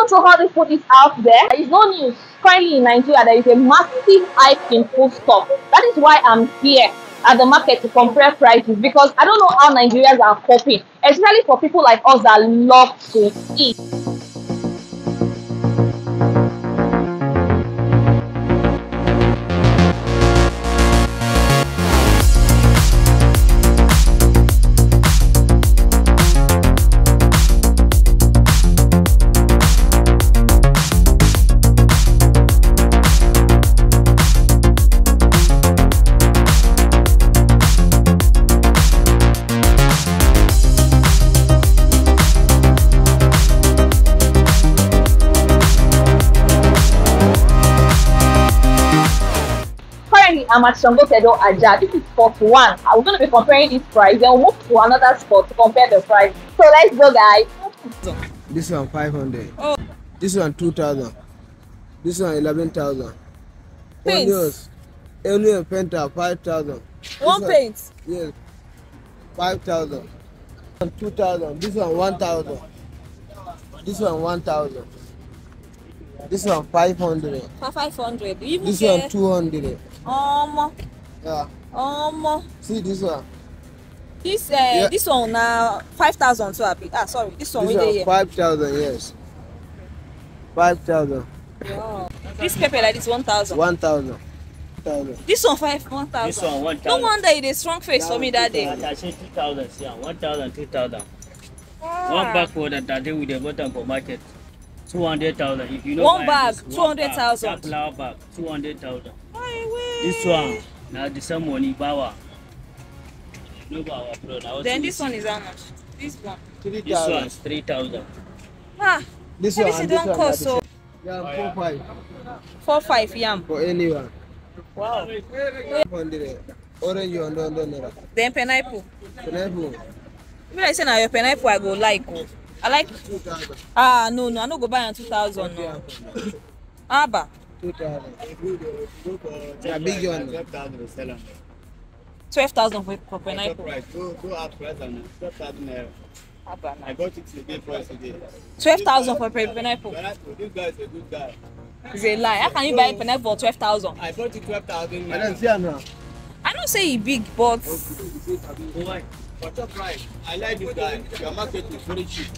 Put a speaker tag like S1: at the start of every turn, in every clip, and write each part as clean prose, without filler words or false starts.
S1: know to all the foodies out there, there is no news. Currently in Nigeria, there is a massive hike in foodstuff. That is why I'm here at the market to compare prices, because I don't know how Nigerians are coping, especially for people like us that love to eat. I'm at Sangotedo, Ajah. This is spot 1. I'm going to be comparing this price. Then we'll move to another spot to compare the price. So let's go, guys.
S2: This one 500. Oh. This one 2,000. This one 11,000.
S3: Paints.
S2: Only penta 5,000.
S3: One paint.
S2: Yes. 5,000. 2,000. This one 1,000. This one 1,000. This one 500.
S3: For 500. Even
S2: this one 200. Yeah. See this one.
S3: This one now 5,000 so happy. Sorry. This one
S2: 5,000, yes. 5,000.
S3: Wow. This pepper like this 1,000.
S2: 1,000.
S3: This one 1,000.
S4: This one 1,000.
S3: No wonder it is strong face for me that day.
S4: I say 2,000, yeah. 1,000, 2,000. One bag for that day with the bottom for market. 200,000. If you know
S3: one bag, 200,000.
S4: Flower bag, 200,000. This one, now the same money, Bawa. No Bawa, bro.
S3: Then this one is how much? This one.
S4: This one is 3,000.
S3: This one don't cost so.
S2: Yeah, 4,500.
S3: 4,500 yam.
S2: For anyone.
S3: Wow.
S2: 100. Orange you don't.
S3: Then pineapple.
S2: Pineapple.
S3: If I say now your pineapple, I go like. I like
S2: 2,000.
S3: No, I no go buy on 2,000. No. Abba.
S2: 2,000. Yeah, big one.
S3: 12,000 for pineapple.
S4: Go up price and 12,000 naira. I got it today, price today.
S3: 12,000 for pineapple.
S4: This guy is a good guy.
S3: It's a lie. How can you buy pineapple for 12,000?
S4: I bought it 12,000.
S2: I don't see now.
S3: I don't say he big, but.
S4: What's your price? I like this guy. Your market is very cheap.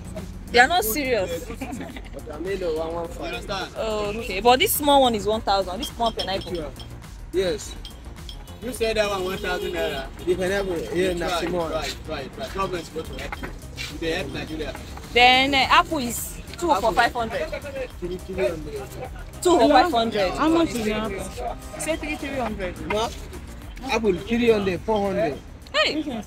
S3: They are not serious. Okay, but this small one is 1,000. This small pineapple.
S2: Yes.
S4: You said that one 1,000 naira.
S2: The pineapple, yeah, small.
S4: Right. Government is supposed to help you. They help Nigeria.
S3: Then apple is 2 for 500. 2 for 500.
S5: How much is your apple?
S3: Say 300.
S2: No. Apple 300, 400.
S3: Hey.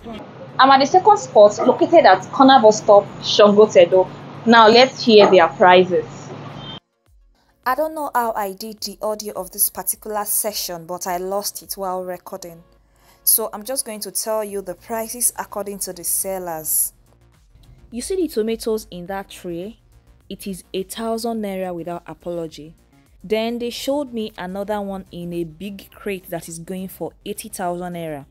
S1: I'm at the second spot located at corner bus stop Sangotedo. Now let's hear their prices.
S6: I don't know how I did the audio of this particular session, but I lost it while recording. So I'm just going to tell you the prices according to the sellers.
S7: You see the tomatoes in that tray? It is 1,000 naira without apology. Then they showed me another one in a big crate that is going for 80,000 naira.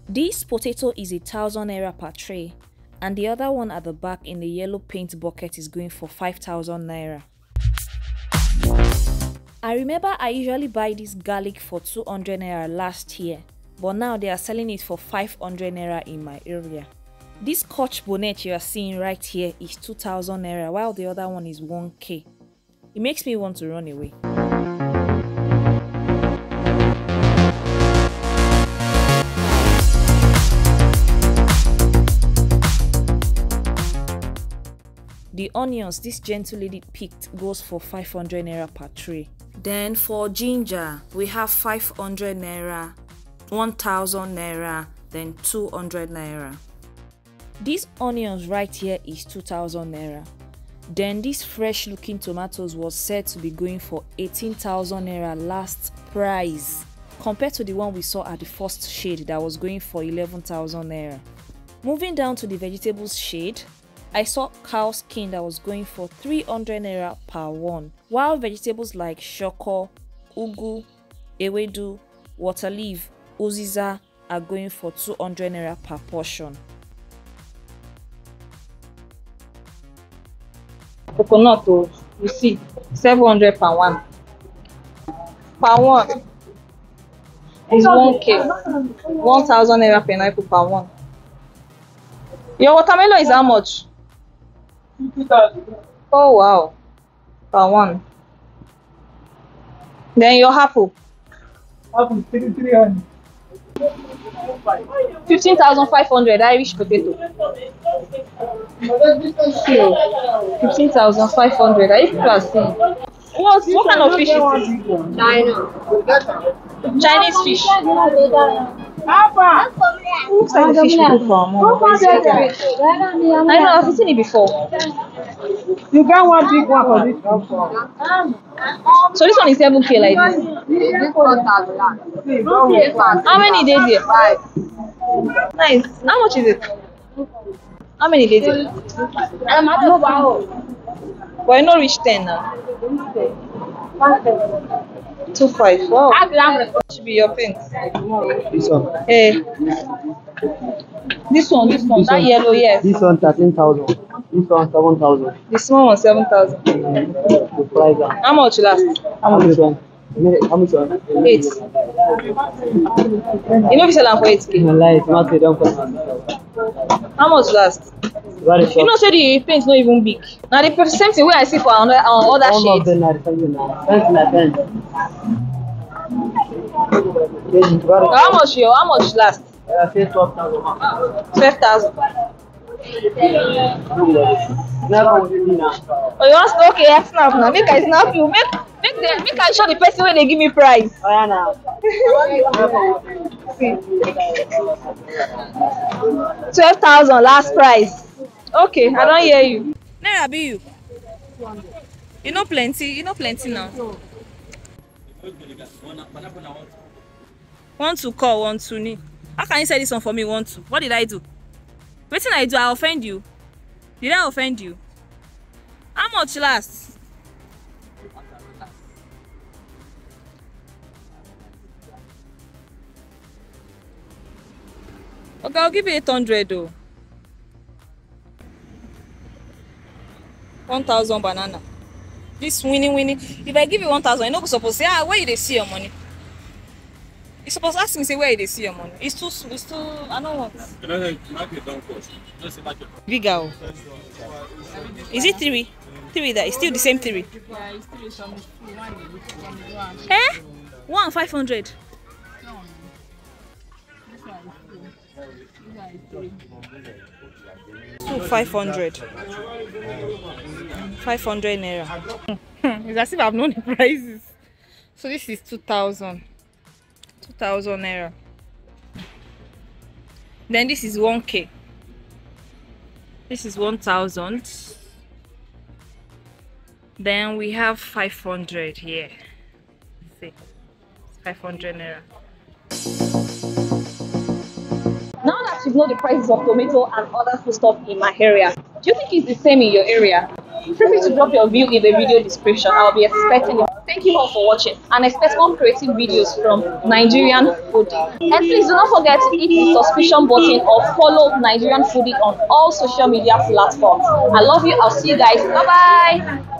S7: This potato is 1,000 naira per tray, and the other one at the back in the yellow paint bucket is going for 5,000 naira. I remember I usually buy this garlic for 200 naira last year, but now they are selling it for 500 naira in my area. This Scotch bonnet you are seeing right here is 2,000 naira, while the other one is 1k. It makes me want to run away. The onions this gentle lady picked goes for 500 naira per tray. Then for ginger, we have 500 naira, 1,000 naira, then 200 naira. These onions right here is 2,000 naira. Then this fresh looking tomatoes was said to be going for 18,000 naira last price, compared to the one we saw at the first shade that was going for 11,000 naira. Moving down to the vegetables shade, I saw cow skin that was going for 300 naira per one, while vegetables like shoko, ugu, ewedu, water leaf, uziza are going for 200 naira per portion.
S1: Coconut, oh, you see, 700 per one. Per one is 1K. 1,000 naira pineapple per one. Your watermelon is how much? Oh wow, per one. Then your apple. 15,500 Irish potato. 15,500. Are you people are seeing? What kind of fish is this? Chinese fish. Looks like the fish we cook for our mom. I know, I've seen it before.
S5: You get one big one for this.
S1: So this one is 7K like this. How many days here? 5. Nice. How much is it? How many days here? But I not reach 10 now. 2.5. Wow. Should be your pen.
S5: This one.
S1: Hey. This one. That yellow, yes.
S5: This one 13,000. This one 7,000.
S1: The small one 7,000.
S5: The price.
S1: How much last?
S5: How much one? How much one?
S1: 8. You know if you sell them for 8K.
S5: Like not they don't come.
S1: How much last?
S5: Very
S1: You know, say the paint not even big. Now the same thing where I see for other
S5: all
S1: shades.
S5: of them are the same now. Thanks my friend.
S1: How much last?
S5: I say 12,000.
S1: 12,000.
S5: Never.
S1: Oh, you want to okay? I snap now. Make I snap you. Make I show the person when they give me price.
S5: Oh yeah now.
S1: 12,000 last price. Okay, I don't hear you.
S3: Naira be you. You know plenty now. Want to call, want to need. How can you say this one for me? Want to? What did I do? What did I do? I offend you. Did I offend you? How much last? Okay, I'll give you 800 though. 1,000 banana. This winning. If I give you 1,000, you're not supposed to say, where you see your money? You're supposed to ask me, say, where you see your money? It's too, I don't want. Bigger. Is it 3? 3 that is still the same 3.
S8: Yeah, it's still some one.
S3: Eh? 1,500. So 500. 500 naira. It's as if I've known the prices. So this is 2,000. 2,000 naira. Then this is 1K. This is 1,000. Then we have 500 here. See, 500 naira.
S1: Now that you know the prices of tomato and other foodstuff in my area, do you think it's the same in your area? Feel free to drop your view in the video description. I'll be expecting it. Thank you all for watching and expect more creative videos from Nigerian Foody. And please do not forget to hit the subscription button or follow Nigerian Foody on all social media platforms. I love you. I'll see you guys. Bye bye.